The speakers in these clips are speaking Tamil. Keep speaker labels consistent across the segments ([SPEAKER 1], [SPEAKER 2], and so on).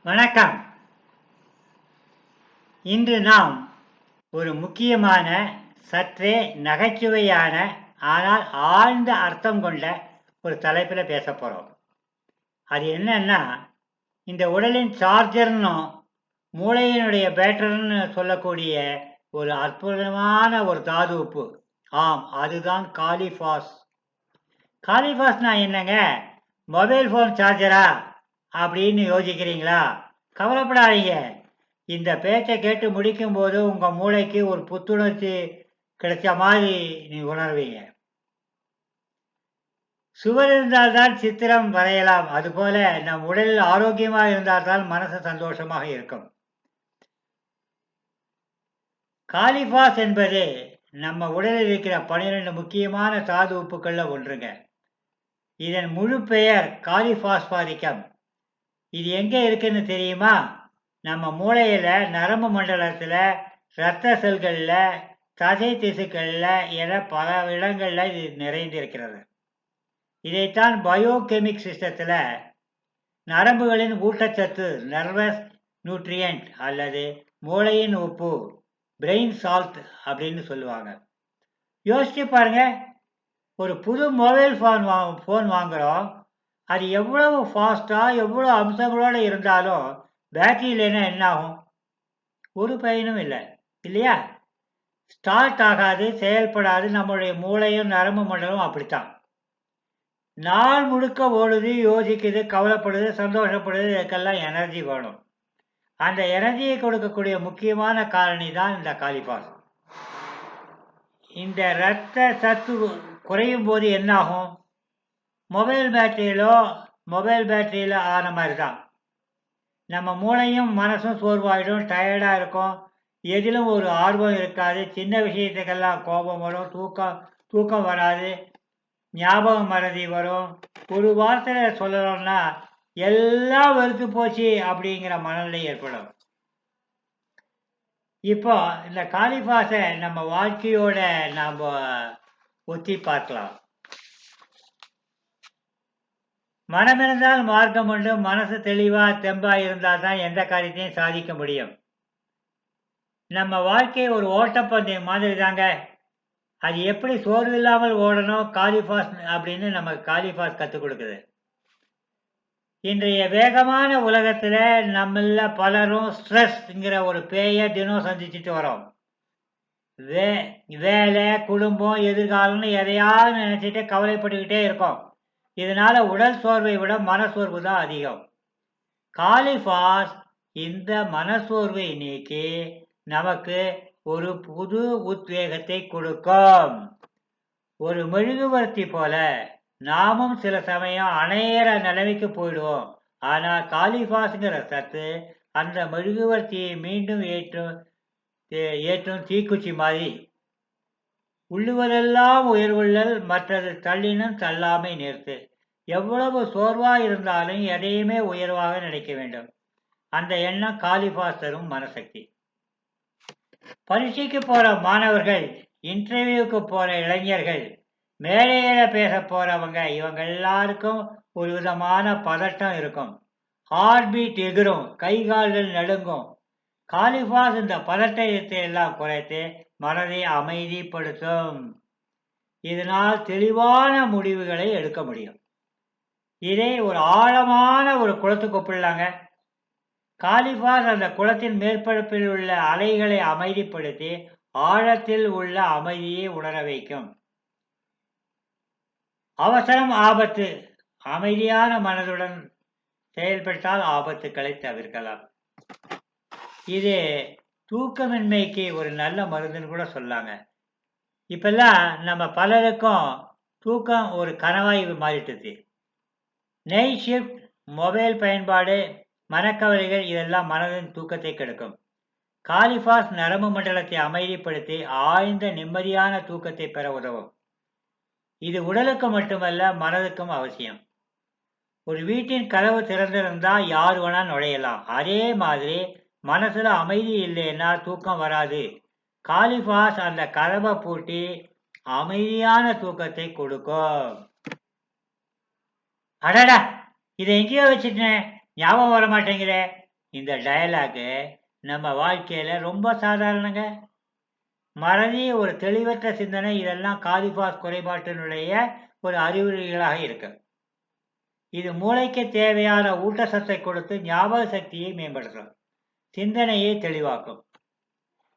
[SPEAKER 1] வணக்கம். இன்று நாம் ஒரு முக்கியமான, சற்றே நகைச்சுவையான, ஆனால் ஆழ்ந்த அர்த்தம் கொண்ட ஒரு தலைப்பில் பேச போகிறோம். அது என்னன்னா, இந்த உடலின் சார்ஜர்னும் மூளையினுடைய பேட்டர்ன்னு சொல்லக்கூடிய ஒரு அற்புதமான ஒரு தாது உப்பு. ஆம், அதுதான் காலிஃபாஸ். காலிஃபாஸ்னா என்னங்க? மொபைல் ஃபோன் சார்ஜரா அப்படின்னு யோசிக்கிறீங்களா? கவலைப்படாதீங்க. இந்த பேச்சை கேட்டு முடிக்கும்போது உங்கள் மூளைக்கு ஒரு புத்துணர்ச்சி கிடைச்ச மாதிரி நீ உணர்வீங்க. சுவர் இருந்தால்தான் சித்திரம் வரையலாம். அதுபோல நம் உடலில் ஆரோக்கியமாக இருந்தால்தான் மனசு சந்தோஷமாக இருக்கும். காலிஃபாஸ் என்பது நம்ம உடலில் இருக்கிற 12 முக்கியமான தாது உப்புக்கள்ல ஒன்றுங்க. இதன் முழு பெயர் காலிபாஸ்பாரிக்கம். இது எங்க இருக்குன்னு தெரியுமா? நம்ம மூளையில, நரம்பு மண்டலத்துல, இரத்த செல்கள்ல, தசை திசுக்கள்ல என பல இடங்கள்ல இது நிறைந்திருக்கிறது. இதைத்தான் பயோகெமிக் சிஸ்டத்துல நரம்புகளின் ஊட்டச்சத்து, நர்வஸ் நியூட்ரியன்ட் அல்லது மூளையின் உப்பு, பிரெயின் சால்ட் அப்படின்னு சொல்லுவாங்க. யோசிச்சு பாருங்க, ஒரு புது மொபைல் ஃபோன் வாங்குறோம். அது எவ்வளவு ஃபாஸ்ட்டாக எவ்வளோ அம்சங்களோடு இருந்தாலும் பேட்டரி இல்லைன்னா என்ன ஆகும்? ஒரு பயனும் இல்லை, இல்லையா? ஸ்டார்ட் ஆகாது, செயல்படாது. நம்மளுடைய மூளையும் நரம்பு மண்டலம் அப்படித்தான். நாள் முழுக்க ஓடுது, யோசிக்குது, கவலைப்படுது, சந்தோஷப்படுது. இதுக்கெல்லாம் எனர்ஜி வேணும். அந்த எனர்ஜியை கொடுக்கக்கூடிய முக்கியமான காரணி தான் இந்த காலிபாஸ். இந்த இரத்த சத்து குறையும் போது என்னாகும்? மொபைல் பேட்டரியில் ஆன மாதிரி தான் நம்ம மூளையும் மனசும் சோர்வாயிடும், டயர்டாக இருக்கும், எதிலும் ஒரு ஆர்வம் இருக்காது, சின்ன விஷயத்துக்கெல்லாம் கோபம் வரும், தூக்கம் வராது, ஞாபகம் மறதி வரும். ஒரு வார்த்தையில் சொல்லணும்னா எல்லாம் வெறுத்து போச்சு அப்படிங்கிற மனநிலை ஏற்படும். இப்போ இந்த காலிபாஸை நம்ம வாழ்க்கையோட நாம் ஒத்தி பார்க்கலாம். மனம் இருந்தால் மார்க்கம் உண்டு. மனசு தெளிவா தெம்பா இருந்தால் தான் எந்த காரியத்தையும் சாதிக்க முடியும். நம்ம வாழ்க்கை ஒரு ஓட்டப்பந்தயம் மாதிரி தாங்க. அது எப்படி சோர்வு இல்லாமல் ஓடணும், காலிபாஸ் அப்படின்னு நமக்கு காலிபாஸ் கற்றுக் கொடுக்குது. இன்றைய வேகமான உலகத்துல நம்மள பலரும் ஸ்ட்ரெஸ்ங்கிற ஒரு பேயை தினம் சந்திச்சுட்டு வரோம். வேலை, குடும்பம், எதிர்காலம்னு எதையாவது நினைச்சிட்டு கவலைப்பட்டுக்கிட்டே இருக்கோம். இதனால உடல் சோர்வை விட மனசோர்வு தான் அதிகம். காலிபாஸ் இந்த மனசோர்வை நீக்கி நமக்கு ஒரு புது உத்வேகத்தை கொடுக்கும். ஒரு மெழுகுவர்த்தி போல நாமும் சில சமயம் அணையிற நிலைமைக்கு போயிடுவோம். ஆனா காலிபாஸ்ங்கிற சத்து அந்த மெழுகுவர்த்தியை மீண்டும் ஏற்றும் தீக்குச்சி மாதிரி. உள்ளுவதெல்லாம் உயர்வுள்ளல், மற்றது தள்ளினும் தள்ளாமை நிறுத்து. எவ்வளவு சோர்வா இருந்தாலும் எதையுமே உயர்வாக நினைக்க வேண்டும். அந்த எண்ணம் காலிபாஸ் தரும் மனசக்தி. பரீட்சைக்கு போற மாணவர்கள், இன்டர்வியூக்கு போற இளைஞர்கள், மேடையில பேச போறவங்க, இவங்க எல்லாருக்கும் ஒரு விதமான பதட்டம் இருக்கும். ஹார்ட் பீட் எகிரும், கை கால்கள் நடுங்கும். காலிபாஸ் இந்த பதட்டத்தை எல்லாம் குறைத்து மனதை அமைதிப்படுத்தும். இதனால் தெளிவான முடிவுகளை எடுக்க முடியும். இதை ஒரு ஆழமான ஒரு குளத்துக்கு ஒப்பிடலாங்க. காலிபாஸ் அந்த குளத்தின் மேற்பரப்பில் உள்ள அலைகளை அமைதிப்படுத்தி ஆழத்தில் உள்ள அமைதியை உணர வைக்கும். அவசரம் ஆபத்து. அமைதியான மனதுடன் செயல்பட்டால் ஆபத்துக்களை தவிர்க்கலாம். இது தூக்கமின்மைக்கு ஒரு நல்ல மருந்துன்னு கூட சொல்லாங்க. இப்பெல்லாம் நம்ம பலருக்கும் தூக்கம் ஒரு கனவாய் மாறிட்டுது. நைட் ஷிஃப்ட், மொபைல் பயன்பாடு, மனக்கவலைகள் இதெல்லாம் மனதின் தூக்கத்தை கெடுக்கும். காலிபாஸ் நரம்பு மண்டலத்தை அமைதிப்படுத்தி ஆழ்ந்த நிம்மதியான தூக்கத்தை பெற உதவும். இது உடலுக்கு மட்டுமல்ல, மனதுக்கும் அவசியம். ஒரு வீட்டின் கதவு திறந்திருந்தா யார் வேணா நுழையலாம். அதே மாதிரி மனசுல அமைதி இல்லைன்னா தூக்கம் வராது. காலிபாஸ் அந்த கதவை பூட்டி அமைதியான தூக்கத்தை கொடுக்கும். அடடா, இதை எங்கேயோ வச்சுட்டேன், ஞாபகம் வர மாட்டேங்குதே இந்த டயலாகு நம்ம வாழ்க்கையில ரொம்ப சாதாரணங்க. மறதி, ஒரு தெளிவற்ற சிந்தனை இதெல்லாம் காலிபாஸ் குறைபாட்டினுடைய ஒரு அறிகுறிகளாக இருக்கு. இது மூளைக்கு தேவையான ஊட்டச்சத்தை கொடுத்து ஞாபக சக்தியை மேம்படுத்தும். சிந்தனையை தெளிவாக்கும்.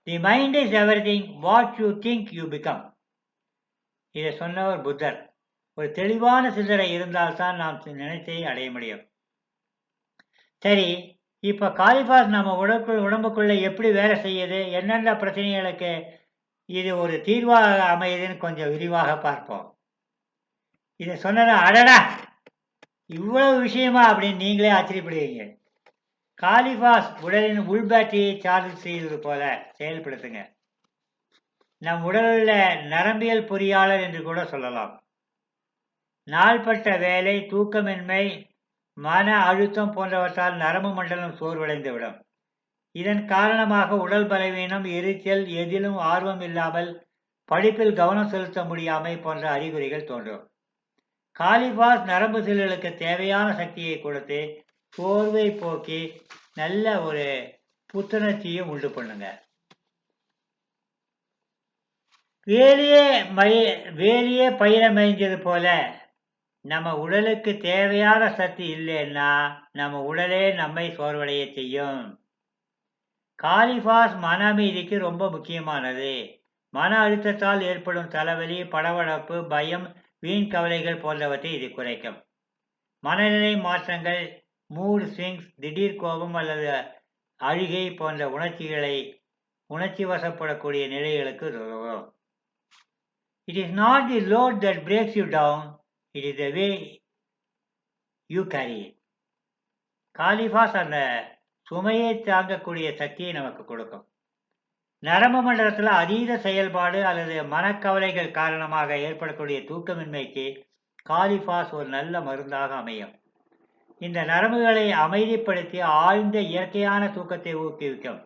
[SPEAKER 1] The mind is everything what you think you become. இதை சொன்னவர் புத்தர். ஒரு தெளிவான சிந்தனை இருந்தால்தான் நாம் நினைத்ததை அடைய முடியும். சரி, இப்ப காலிபாஸ் நம்ம உடம்புக்குள்ள எப்படி வேலை செய்யுது, என்னென்ன பிரச்சனைகளுக்கு இது ஒரு தீர்வாக அமையுதுன்னு கொஞ்சம் விரிவாக பார்ப்போம். இதை சொன்னதா அடடா இவ்வளவு விஷயமா அப்படின்னு நீங்களே ஆச்சரியப்படுவீங்க. காலிபாஸ் உடலின் உள் பேட்டரியை சார்ஜ் செய்வது போல செயல்படுத்துங்க. நம் உடலுள்ள நரம்பியல் பொறியாளர் என்று கூட சொல்லலாம். நாள்பட்ட வேலை, தூக்கமின்மை, மன அழுத்தம் போன்றவற்றால் நரம்பு மண்டலம் சோர்வடைந்துவிடும். இதன் காரணமாக உடல் பலவீனம், எரிச்சல், எதிலும் ஆர்வம் இல்லாமல், படிப்பில் கவனம் செலுத்த முடியாமை போன்ற அறிகுறிகள் தோன்றும். காலிபாஸ் நரம்பு செல்களுக்கு தேவையான சக்தியை கொடுத்து சோர்வை போக்கி நல்ல ஒரு புத்துணர்ச்சியும் உண்டு பண்ணுங்க. வேலியே பயிரை மேய்ஞ்சது போல நம்ம உடலுக்கு தேவையான சக்தி இல்லைன்னா நம்ம உடலே நம்மை சோர்வடைய செய்யும். காலிபாஸ் மன அமைதிக்கு ரொம்ப முக்கியமானது. மன அழுத்தத்தால் ஏற்படும் தலைவலி, படபடப்பு, பயம், வீண் கவலைகள் போன்றவற்றை இது குறைக்கும். மனநிலை மாற்றங்கள், மூட் ஸ்விங்ஸ், திடீர் கோபம் அல்லது அழுகை போன்ற உணர்ச்சி வசப்படக்கூடிய நிலைகளுக்கு உதவும். It is not the load that breaks you down, it is the way you carry it. காலிபாஸ் அந்த சுமையை தாங்கக்கூடிய சக்தியை நமக்கு கொடுக்கும். நரம்பு மண்டலத்தில் அதீத செயல்பாடு அல்லது மனக்கவலைகள் காரணமாக ஏற்படக்கூடிய தூக்கமின்மைக்கு காலிபாஸ் ஒரு நல்ல மருந்தாக அமையும். இந்த நரம்புகளை அமைதிப்படுத்தி ஆழ்ந்த இயற்கையான தூக்கத்தை ஊக்குவிக்கும்.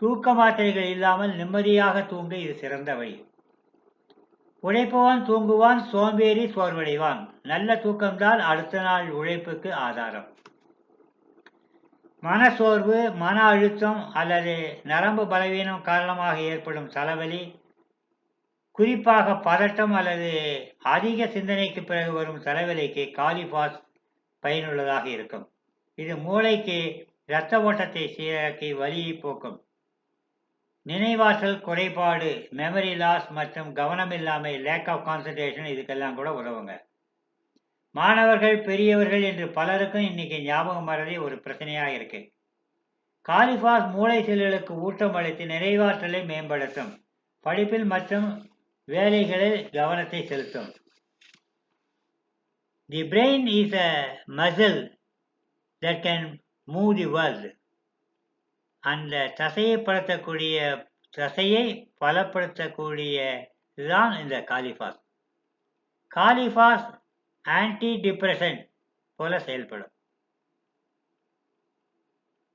[SPEAKER 1] தூக்க மாத்திரைகள் இல்லாமல் நிம்மதியாக தூங்க இது சிறந்த வழி. உழைப்பவன் தூங்குவான், சோம்பேறி சோர்வடைவான். நல்ல தூக்கம்தான் அடுத்த நாள் உழைப்புக்கு ஆதாரம். மனசோர்வு, மன அழுத்தம் அல்லது நரம்பு பலவீனம் காரணமாக ஏற்படும் தலைவலி, குறிப்பாக பதட்டம் அல்லது அதிக சிந்தனைக்கு பிறகு வரும் தலைவலிக்கு காலிபாஸ் பயனுள்ளதாக இருக்கும். இது மூளைக்கு இரத்த ஓட்டத்தை சீராக்கி வலியை போக்கும். நினைவாற்றல் குறைபாடு, மெமரி லாஸ் மற்றும் கவனமில்லாமை, லேக் ஆஃப் கான்சன்ட்ரேஷன் இதுக்கெல்லாம் கூட உதவுங்க. மாணவர்கள், பெரியவர்கள் என்று பலருக்கும் இன்னைக்கு ஞாபகம் மறதி ஒரு பிரச்சனையாக இருக்கு. காலிபாஸ் மூளை செல்களுக்கு ஊட்டம் அளித்து நினைவாற்றலை மேம்படுத்தும். படிப்பில் மற்றும் வேலைகளில் கவனத்தை செலுத்தும். தி brain is a muscle that can move the world. அந்த தசையை பலப்படுத்தக்கூடிய இதுதான் இந்த காலிபாஸ். காலிபாஸ் ஆன்டி டிப்ரெஷன் போல செயல்படும்.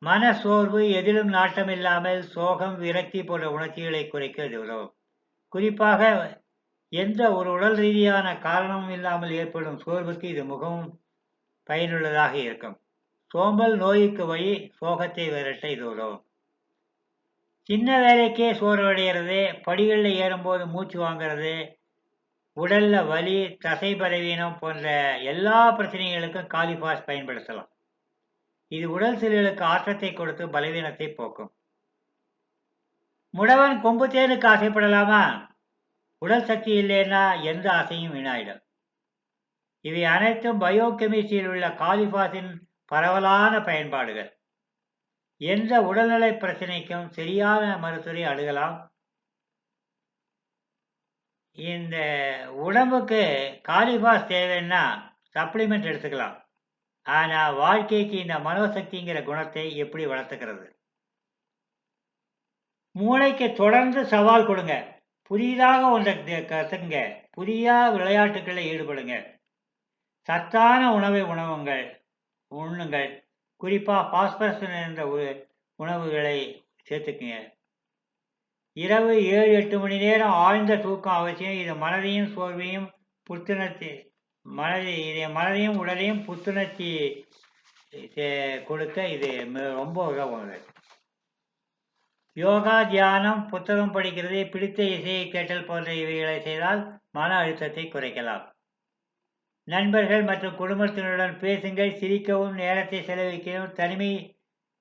[SPEAKER 1] மன சோர்வு, எதிலும் நாட்டம் இல்லாமல், சோகம், விரக்தி போன்ற உணர்ச்சிகளை குறைக்க இது உதவும். குறிப்பாக எந்த ஒரு உடல் ரீதியான காரணமும் இல்லாமல் ஏற்படும் சோர்வுக்கு இது மிகவும் பயனுள்ளதாக இருக்கும். சோம்பல் நோய்க்கு வழி, சோகத்தை விரட்ட இது உதவும். சின்ன வேலைக்கே சோர்வடைகிறது, படிகளில் ஏறும்போது மூச்சு வாங்கிறது, உடல்ல வலி, தசை பலவீனம் போன்ற எல்லா பிரச்சனைகளுக்கும் காலிபாஸ் பயன்படுத்தலாம். இது உடல் செல்களுக்கு ஆற்றத்தை கொடுத்து பலவீனத்தை போக்கும். முடவன் கொம்பு தேனுக்கு ஆசைப்படலாமா? உடல் சக்தி இல்லைன்னா எந்த ஆசையும் வீணாயிடும். இவை அனைத்தும் பயோகெமிஸ்ட்ரியில் உள்ள காலிபாஸின் பரவலான பயன்பாடுகள். எந்த உடல்நலை பிரச்சனைக்கும் சரியான மருத்துவரை அணுகலாம். இந்த உடம்புக்கு காலிபாஸ் தேவைன்னா சப்ளிமெண்ட் எடுத்துக்கலாம். ஆனால் வாழ்க்கைக்கு இந்த மனோசக்திங்கிற குணத்தை எப்படி வளர்த்துக்கிறது? மூளைக்கு தொடர்ந்து சவால் கொடுங்க. புதிதாக ஒன்றை கற்றுங்க. புதிய விளையாட்டுகளில் ஈடுபடுங்க. சத்தான உணவை உண்ணுங்கள். குறிப்பாக பாஸ்பரஸ் நிறைந்த உணவுகளை சேர்த்துக்குங்க. இரவு 7-8 மணி நேரம் ஆழ்ந்த தூக்கம் அவசியம். இது மனதையும் சோர்வையும் மனதையும் உடலையும் புத்துணர்ச்சி கொடுக்க இது ரொம்ப உதவும் இது. யோகா, தியானம், புத்தகம் படிக்கிறது, பிடித்த இசையை கேட்டல் போன்ற இவைகளை செய்தால் மன அழுத்தத்தை குறைக்கலாம். நண்பர்கள் மற்றும் குடும்பத்தினருடன் பேசுங்கள், சிரிக்கவும், நேரத்தை செலவழிக்கவும், தனிமை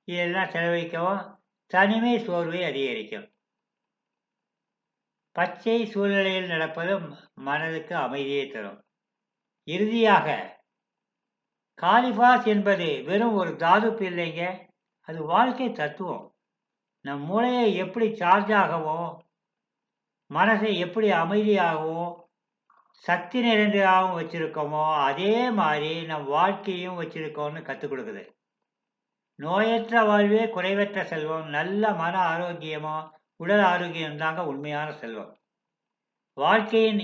[SPEAKER 1] இதெல்லாம் செலவழிக்கவும், தனிமை சோர்வை அதிகரிக்கும். பச்சை சூழ்நிலையில் நடப்பதும் மனதுக்கு அமைதியை தரும். இறுதியாக காலிஃபாஸ் என்பது வெறும் ஒரு தாதுப்பு இல்லைங்க, அது வாழ்க்கை தத்துவம். நம் மூளையை எப்படி சார்ஜ் ஆகவும், மனசை எப்படி அமைதியாகவும், சக்தி நிறைந்ததாகவும் வச்சிருக்கோமோ அதே மாதிரி நம் வாழ்க்கையும் வச்சிருக்கோம்னு கற்றுக் கொடுக்குது. நோயற்ற வாழ்வே குறைவற்ற செல்வம். நல்ல மன ஆரோக்கியமும் உடல் ஆரோக்கியம் தாங்க உண்மையான செல்வம். வாழ்க்கையின்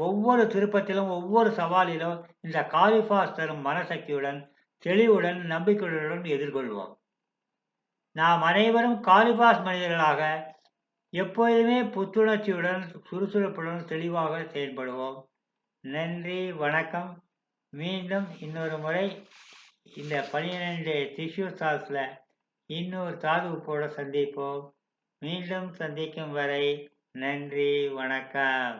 [SPEAKER 1] ஒவ்வொரு திருப்பத்திலும், ஒவ்வொரு சவாலிலும் இந்த காலிஃபாஸ் தரும் மனசக்தியுடன், தெளிவுடன், நம்பிக்கையுடன் எதிர்கொள்வோம். நாம் அனைவரும் காலிஃபாஸ் மனிதர்களாக எப்பொழுதுமே புத்துணர்ச்சியுடன், சுறுசுறுப்புடன், தெளிவாக செயல்படுவோம். நன்றி, வணக்கம். மீண்டும் இன்னொரு முறை இந்த 12 டிஷ்யூ சால்ஸில் இன்னொரு தாது உப்போடு சந்திப்போம். மீண்டும் சந்திக்கும் வரை நன்றி, வணக்கம்.